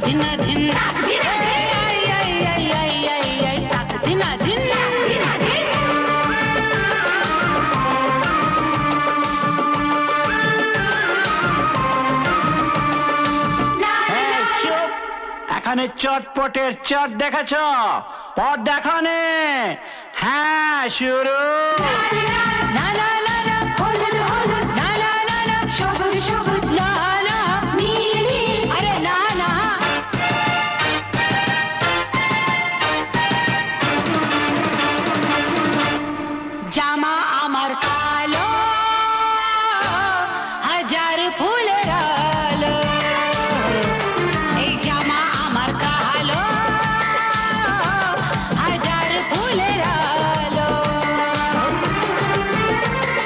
দিনা দিন I I I I I I তাক দিনা দিন এখানে চটপটের চট দেখেছ? পট দেখানে? হ্যাঁ, শুরু। না না না না হলুদ হলুদ না না না না সবুজ সবুজ না না নীল নীল আরে না না জামা আমার কালো হাজার ফুলের আলো এই জামা আমার কালো হাজার ফুলের আলো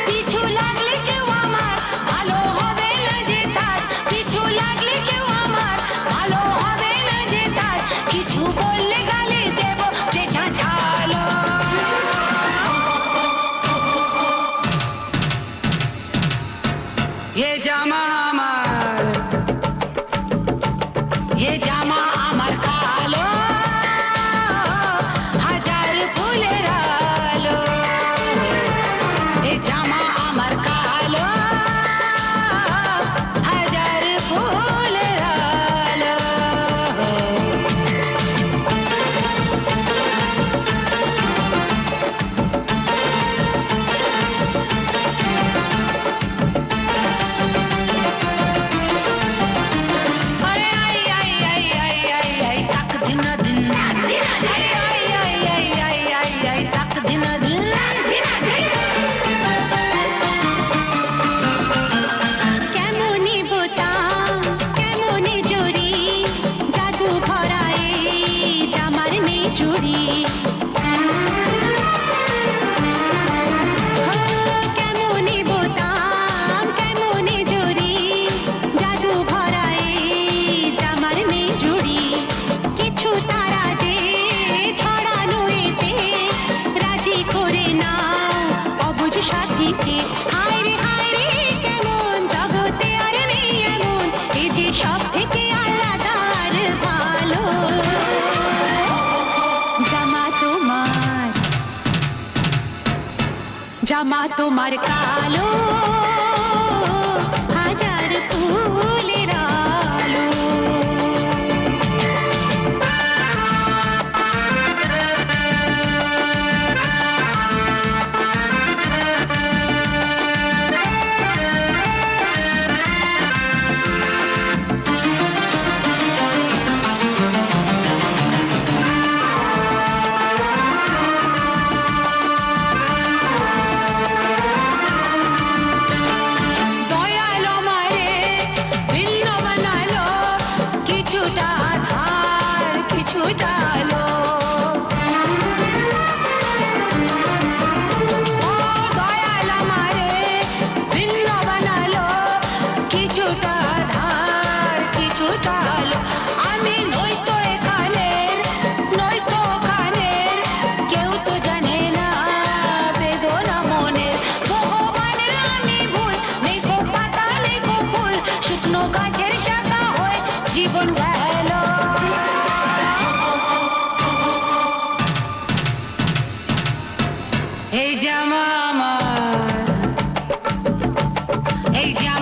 পিছু লাগলে কেউ আমার ভালো হবে না যে তার পিছু লাগলে কেউ আমার ভালো হবে না যে তার কিছু বললে গালি দেব যে ঝাঁঝালো ये जामा আমার ये জামা আমার কালো হাজার ফুলের আলো এই জামা আমার কালো হাজার ফুলের আলো আরে I I I I I I তাক দিনা দিন আরে I I I I I I তাক দিনা দিন কেমনি বোতাম কেমনি জড়ি জাদু ভরা এই জামার নেই চুড়ি কেমনি বোতাম কেমনি জড়ি জাদু ভরা এই জামার নেই জুড়ি কিছু তারা যে ছড়ানো এতে রাজি করে নাও অবুঝ সাথীকে হায় রে কেমন জগতে আর নেই এমন এই যে সব থেকে আলাদা আর ভালো জামা তোমার কালো হাজার ফুলের আলো দয়ালো মারে ভিন্ন বানালো কিছুটা ধার কিছুটা আলো ও দয়ালো মারে ভিন্ন বানালো কিছুটা ধার কিছুটা আলো আমি নই তো এখানের নই তো ওখানের কেউ তো জানে না বেদনা মনের ভগবানের আমি ভুল নেই কো পাতা নেই কো ফুল শুকনো গাছের শাখা হয়ে জীবন গেল এই জামা আমার এই জামা